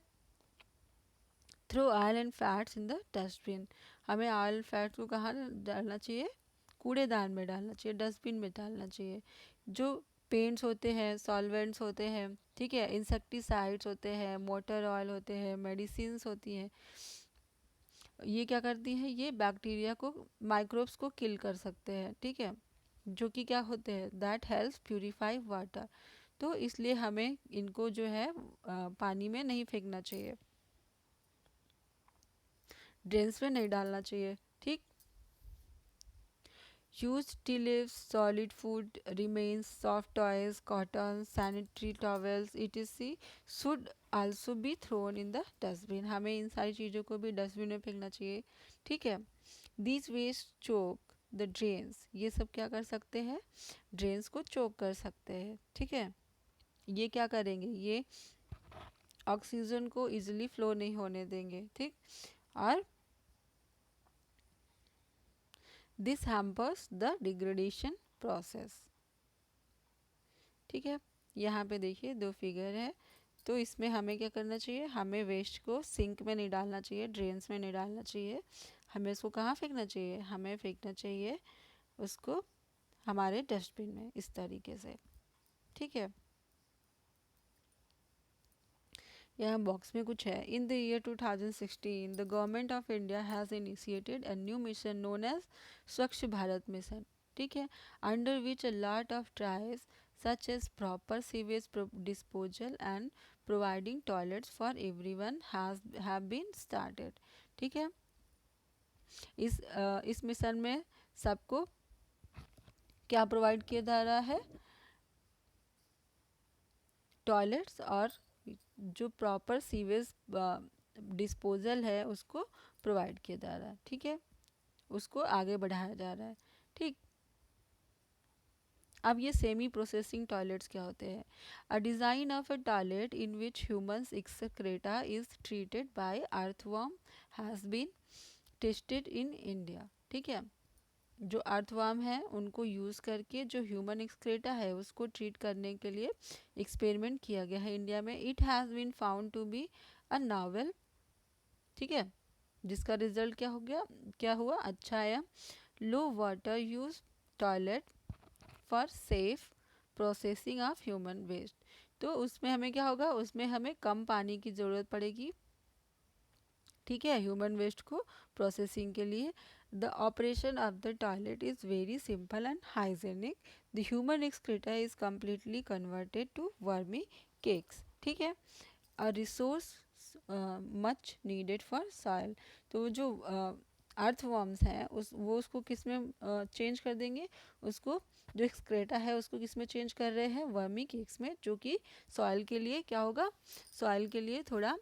Throw oil and fats in the dustbin. हमें ऑयल फैट्स को कहाँ डालना चाहिए, कूड़ेदान में डालना चाहिए, डस्टबिन में डालना चाहिए। जो पेंट्स होते हैं, सॉल्वेंट्स होते हैं, ठीक है, इंसेक्टिसाइड्स होते हैं, मोटर ऑयल होते हैं, मेडिसिन्स होती हैं, ये क्या करती हैं, ये बैक्टीरिया को, माइक्रोब्स को किल कर सकते हैं। ठीक है। जो कि क्या होते हैं, दैट हेल्प्स प्यूरिफाई वाटर। तो इसलिए हमें इनको जो है पानी में नहीं फेंकना चाहिए, ड्रेन्स में नहीं डालना चाहिए। ठीक। Used tea leaves, solid food remains, soft toys, cotton, sanitary towels, etc. should also be thrown in the dustbin. हमें इन सारी चीज़ों को भी डस्टबिन में फेंकना चाहिए, ठीक है. These waste choke the drains. ये सब क्या कर सकते हैं, ड्रेन्स को चोक कर सकते हैं, ठीक है. ये क्या करेंगे, ये ऑक्सीजन को इजीली फ्लो नहीं होने देंगे, ठीक. और this hampers the degradation process, ठीक है. यहाँ पे देखिए दो फिगर है, तो इसमें हमें क्या करना चाहिए, हमें वेस्ट को सिंक में नहीं डालना चाहिए, ड्रेन्स में नहीं डालना चाहिए. हमें उसको कहाँ फेंकना चाहिए, हमें फेंकना चाहिए उसको हमारे डस्टबिन में, इस तरीके से, ठीक है. यहाँ बॉक्स में कुछ है. In the year 2016 the government of India has initiated a new mission known as Swachh Bharat mission, ठीक है, under which a lot of trials such as proper sewage disposal and providing toilets for everyone have been started, ठीक है. इस mission में सबको क्या provide किया जा रहा है, टॉयलेट्स और जो प्रॉपर सीवेज डिस्पोजल है उसको प्रोवाइड किया जा रहा है, ठीक है, उसको आगे बढ़ाया जा रहा है, ठीक. अब ये सेमी प्रोसेसिंग टॉयलेट्स क्या होते हैं. A design of a toilet in which humans excreta is treated by earthworm has been tested in India, ठीक है. जो अर्थवर्म है उनको यूज़ करके जो ह्यूमन एक्सक्रेटा है उसको ट्रीट करने के लिए एक्सपेरिमेंट किया गया है इंडिया में. It has been found to be a novel, ठीक है, जिसका रिजल्ट क्या हो गया, क्या हुआ, अच्छा आया. Low water use toilet for safe processing of human waste. तो उसमें हमें क्या होगा, उसमें हमें कम पानी की ज़रूरत पड़ेगी, ठीक है, ह्यूमन वेस्ट को प्रोसेसिंग के लिए. The operation of the toilet is very simple and hygienic. The human excreta is completely converted to vermi cakes, ठीक है. A resource much needed for soil. तो जो अर्थवर्म्स हैं वो उसको किस में चेंज कर देंगे, उसको जो एक्सक्रेटा है उसको किस में चेंज कर रहे हैं, वर्मी केक्स में, जो कि सॉइल के लिए क्या होगा, सॉइल के लिए थोड़ा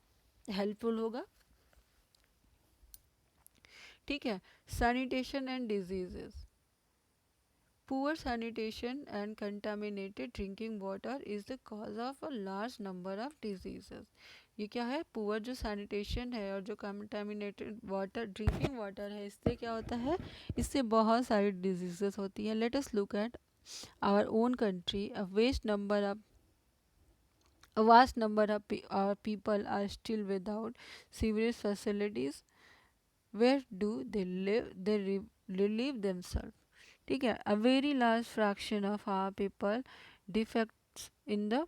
हेल्पफुल होगा, ठीक है. Sanitation and diseases. Poor sanitation and contaminated drinking water is the cause of a large number of diseases. ये क्या है, पुअर जो सैनिटेशन है और जो कंटामिनेटेड वाटर, ड्रिंकिंग वाटर है, इससे क्या होता है, इससे बहुत सारी डिजीजेस होती हैं. Let us look at our own country. A vast number of our people are still without sewerage facilities. Where do they live, they relieve themselves, ठीक है. A very large fraction of our people defects in the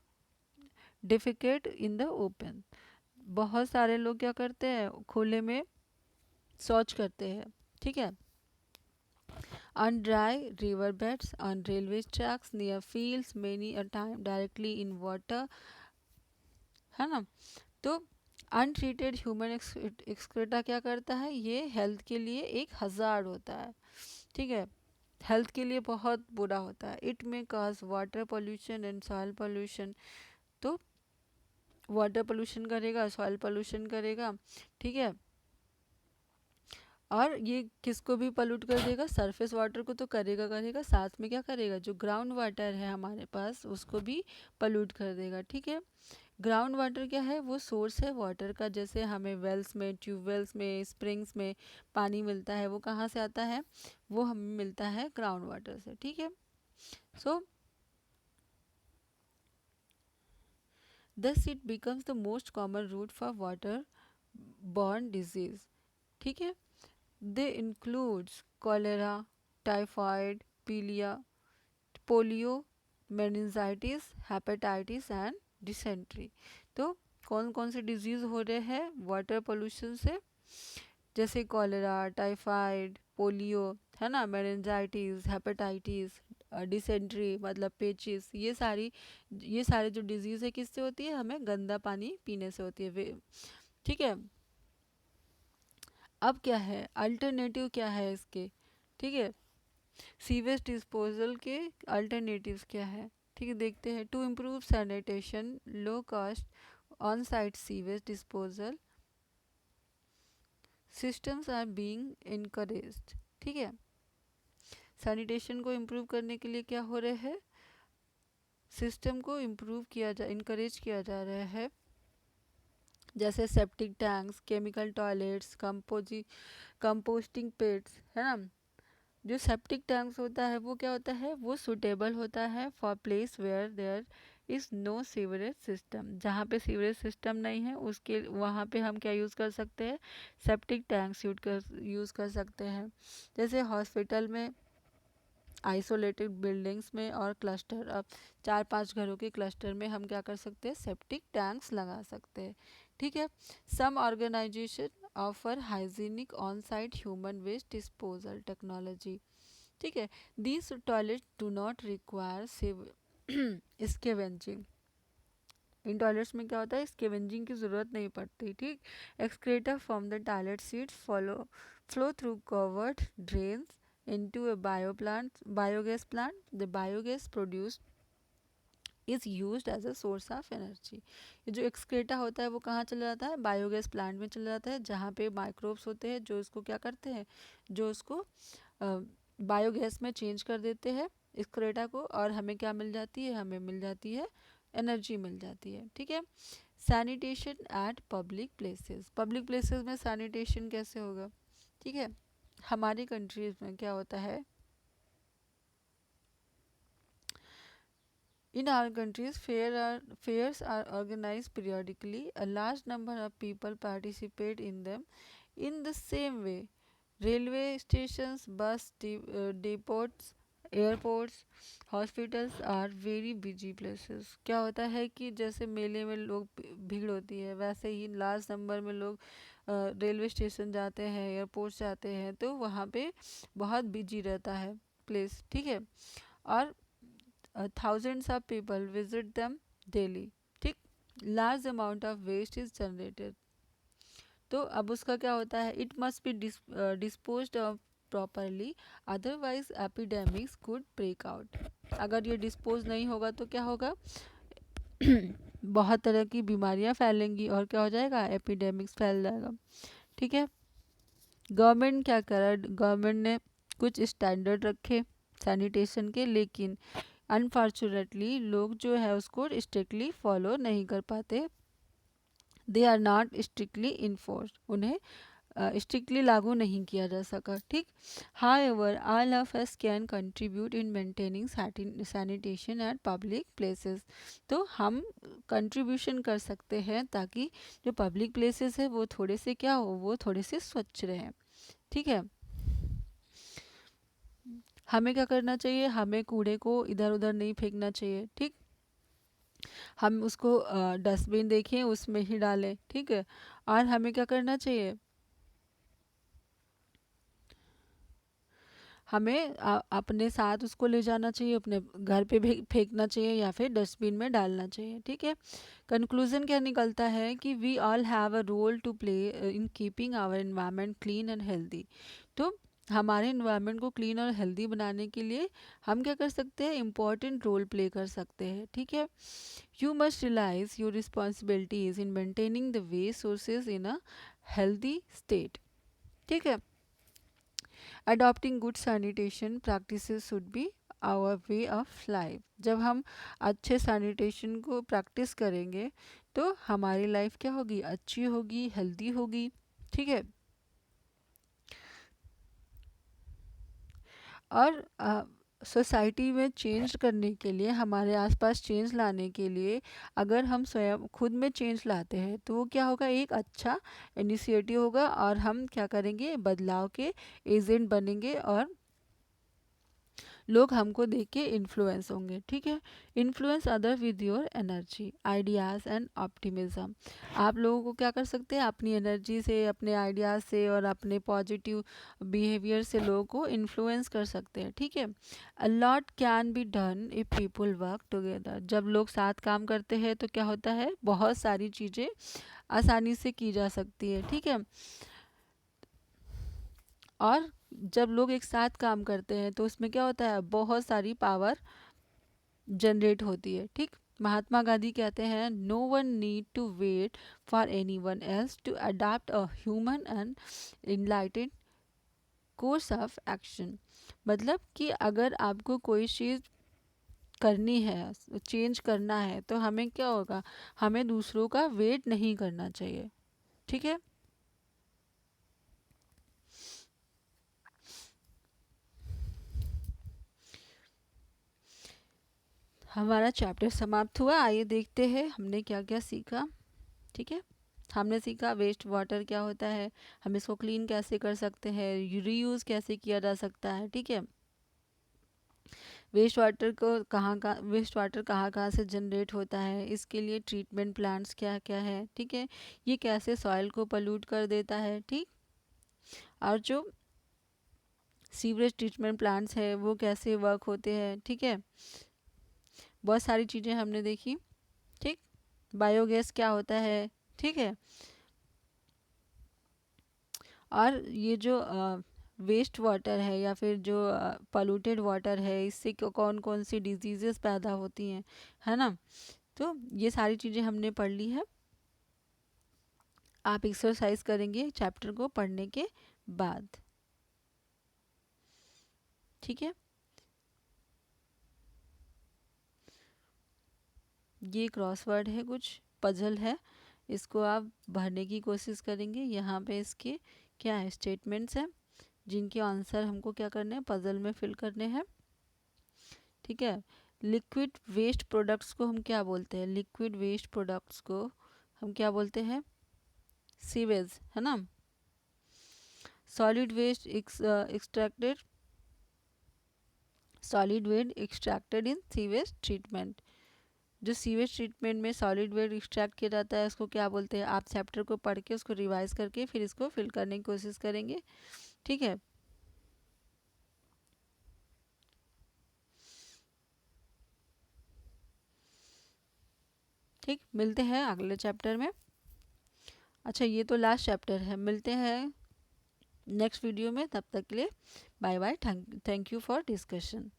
defecate in the open. बहुत सारे लोग क्या करते हैं, खुले में शौच करते हैं, ठीक है. On dry river beds, on railway tracks, near fields, many a time directly in water, है ना. तो अनट्रीटेड ह्यूमन एक्सक्रेटा क्या करता है, ये हेल्थ के लिए एक हज़ार्ड होता है, ठीक है, हेल्थ के लिए बहुत बुरा होता है. इट में cause water pollution and soil pollution. तो वाटर पोल्यूशन करेगा, सॉइल पोल्यूशन करेगा, ठीक है. और ये किसको भी पोल्यूट कर देगा, सरफेस वाटर को तो करेगा करेगा, साथ में क्या करेगा, जो ग्राउंड वाटर है हमारे पास उसको भी पोल्यूट कर देगा, ठीक है. ग्राउंड वाटर क्या है, वो सोर्स है वाटर का. जैसे हमें वेल्स में, ट्यूबवेल्स में, स्प्रिंग्स में पानी मिलता है, वो कहाँ से आता है, वो हमें मिलता है ग्राउंड वाटर से, ठीक है. सो thus it becomes the most common route for water borne disease, ठीक है. They includes cholera, typhoid, polio, meningitis, hepatitis and dysentery. तो कौन कौन से डिजीज़ हो रहे हैं वाटर पोल्यूशन से, जैसे कॉलेरा, टाइफाइड, पोलियो, है ना, मेनिंजाइटिस, हेपेटाइटिस, डिसेंट्री मतलब पेचिस, ये सारे जो डिजीज़ है किससे होती है, हमें गंदा पानी पीने से होती है, ठीक है. अब क्या है अल्टरनेटिव, क्या है इसके, ठीक है. सीवेज डिस्पोजल के अल्टरनेटिव्स क्या है, ठीक है, देखते हैं। To improve sanitation, low cost on site sewage disposal systems are being encouraged, ठीक है। सैनिटेशन को इम्प्रूव करने के लिए क्या हो रहा है, सिस्टम को इम्प्रूव किया जा इनकरेज किया जा रहा है, जैसे septic tanks, chemical toilets, composting pits, है ना। जो सेप्टिक टैंक्स होता है वो क्या होता है, वो सुटेबल होता है for place where there is no sewerage system, जहाँ पे सीवरेज सिस्टम नहीं है उसके वहाँ पे हम क्या यूज़ कर सकते हैं, सेप्टिक टैंक्स यूज़ कर सकते हैं। जैसे हॉस्पिटल में, आइसोलेटेड बिल्डिंग्स में और क्लस्टर, अब 4-5 घरों के क्लस्टर में हम क्या कर सकते हैं, सेप्टिक टैंक्स लगा सकते हैं, ठीक है। Some organisation offer hygienic on site human waste disposal technology, ठीक है। These toilet do not require scavenging, इन टॉयलेट्स में क्या होता है, स्केवेंजिंग की ज़रूरत नहीं पड़ती, ठीक। Excreta from the toilet seat flow through covered drains into a biogas plant. The biogas produced is used as a source of energy. ये जो एक्सक्रेटा होता है वो कहाँ चला जाता है, बायोगैस प्लांट में चला जाता है, जहाँ पे माइक्रोब्स होते हैं जो इसको क्या करते हैं, जो उसको बायोगैस में चेंज कर देते हैं एक्सक्रेटा को, और हमें क्या मिल जाती है, हमें मिल जाती है एनर्जी मिल जाती है, ठीक है। सैनिटेशन एट पब्लिक प्लेसेस में सैनिटेशन कैसे होगा, ठीक है। हमारी कंट्रीज में क्या होता है, in our countries fairs are organized periodically, a large number of people participate in them. In the same way, railway stations, depots, airports, hospitals are very busy places. क्या होता है कि जैसे मेले में लोग भीड़ होती है, वैसे ही लार्ज नंबर में लोग रेलवे स्टेशन जाते हैं, एयरपोर्ट्स जाते हैं, तो वहाँ पे बहुत बिजी रहता है प्लेस, ठीक है। और thousands of people visit them daily, ठीक। Large amount of waste is generated, तो अब उसका क्या होता है, it must be disposed of properly, otherwise epidemics could break out. अगर ये डिस्पोज नहीं होगा तो क्या होगा, बहुत तरह की बीमारियां फैलेंगी और क्या हो जाएगा, एपिडेमिक्स फैल जाएगा, ठीक है। गवर्नमेंट क्या करा, गवर्नमेंट ने कुछ स्टैंडर्ड रखे सैनिटेशन के, लेकिन अनफॉर्चुनेटली लोग जो है उसको स्ट्रिक्टली फॉलो नहीं कर पाते, they are not strictly enforce, उन्हें स्ट्रिक्टली लागू नहीं किया जा सका, ठीक। However all of us can contribute in maintaining sanitation at public places, तो हम कंट्रीब्यूशन कर सकते हैं ताकि जो पब्लिक प्लेसेस है वो थोड़े से क्या हो, वो थोड़े से स्वच्छ रहें, ठीक है। हमें क्या करना चाहिए, हमें कूड़े को इधर उधर नहीं फेंकना चाहिए, ठीक। हम उसको डस्टबिन देखें उसमें ही डालें, ठीक है। और हमें क्या करना चाहिए, हमें अपने साथ उसको ले जाना चाहिए, अपने घर पे भी फेंकना चाहिए या फिर डस्टबिन में डालना चाहिए, ठीक है। कंक्लूजन क्या निकलता है कि we all have a role to play in keeping our environment clean and healthy, तो हमारे इन्वायरमेंट को क्लीन और हेल्दी बनाने के लिए हम क्या कर सकते हैं, इम्पॉर्टेंट रोल प्ले कर सकते हैं, ठीक है। You must realise your responsibilities in maintaining the waste sources in a healthy state, ठीक है। Adopting good sanitation practices should be our way of life, जब हम अच्छे सैनिटेशन को प्रैक्टिस करेंगे तो हमारी लाइफ क्या होगी, अच्छी होगी, हेल्दी होगी, ठीक है। और सोसाइटी में चेंज करने के लिए, हमारे आसपास चेंज लाने के लिए, अगर हम स्वयं खुद में चेंज लाते हैं तो वो क्या होगा, एक अच्छा इनिशिएटिव होगा और हम क्या करेंगे, बदलाव के एजेंट बनेंगे और लोग हमको देख के इन्फ्लुएंस होंगे, ठीक है। Influence other with your energy, ideas and optimism, आप लोगों को क्या कर सकते हैं, अपनी एनर्जी से, अपने आइडियाज़ से और अपने पॉजिटिव बिहेवियर से लोगों को इन्फ्लुएंस कर सकते हैं, ठीक है। A lot can be done if people work together, जब लोग साथ काम करते हैं तो क्या होता है, बहुत सारी चीज़ें आसानी से की जा सकती है, ठीक है। और जब लोग एक साथ काम करते हैं तो उसमें क्या होता है, बहुत सारी पावर जनरेट होती है। ठीक, महात्मा गांधी कहते हैं, no one need to wait for anyone else to adopt a human and enlightened course of action. मतलब कि अगर आपको कोई चीज़ करनी है, चेंज करना है, तो हमें क्या होगा, हमें दूसरों का वेट नहीं करना चाहिए। ठीक है, हमारा चैप्टर समाप्त हुआ। आइए देखते हैं हमने क्या क्या सीखा। ठीक है, हमने सीखा वेस्ट वाटर क्या होता है, हम इसको क्लीन कैसे कर सकते हैं, रीयूज़ कैसे किया जा सकता है। ठीक है, वेस्ट वाटर कहाँ कहाँ से जनरेट होता है, इसके लिए ट्रीटमेंट प्लांट्स क्या क्या है। ठीक है, ये कैसे सॉइल को पल्यूट कर देता है। ठीक, और जो सीवरेज ट्रीटमेंट प्लांट्स है वो कैसे वर्क होते हैं। ठीक है, बहुत सारी चीज़ें हमने देखी। ठीक, बायोगैस क्या होता है। ठीक है, और ये जो वेस्ट वाटर है या फिर जो पॉल्यूटेड वाटर है, इससे कौन कौन सी डिजीजेस पैदा होती हैं, है ना। तो ये सारी चीज़ें हमने पढ़ ली है। आप एक्सरसाइज करेंगे चैप्टर को पढ़ने के बाद। ठीक है, ये क्रॉसवर्ड है, कुछ पजल है, इसको आप भरने की कोशिश करेंगे। यहाँ पे इसके क्या है, स्टेटमेंट्स हैं जिनके आंसर हमको क्या करने हैं, पजल में फिल करने हैं। ठीक है, लिक्विड वेस्ट प्रोडक्ट्स को हम क्या बोलते हैं, लिक्विड वेस्ट प्रोडक्ट्स को हम क्या बोलते हैं, सीवेज, है ना। Solid waste extracted, solid waste extracted in sewage treatment. जो सीवेज ट्रीटमेंट में सॉलिड वेस्ट एक्सट्रैक्ट किया जाता है उसको क्या बोलते हैं, आप चैप्टर को पढ़ के उसको रिवाइज करके फिर इसको फिल करने की कोशिश करेंगे। ठीक है, ठीक, मिलते हैं अगले चैप्टर में। अच्छा, ये तो लास्ट चैप्टर है, मिलते हैं नेक्स्ट वीडियो में, तब तक के लिए bye bye, thank you for discussion.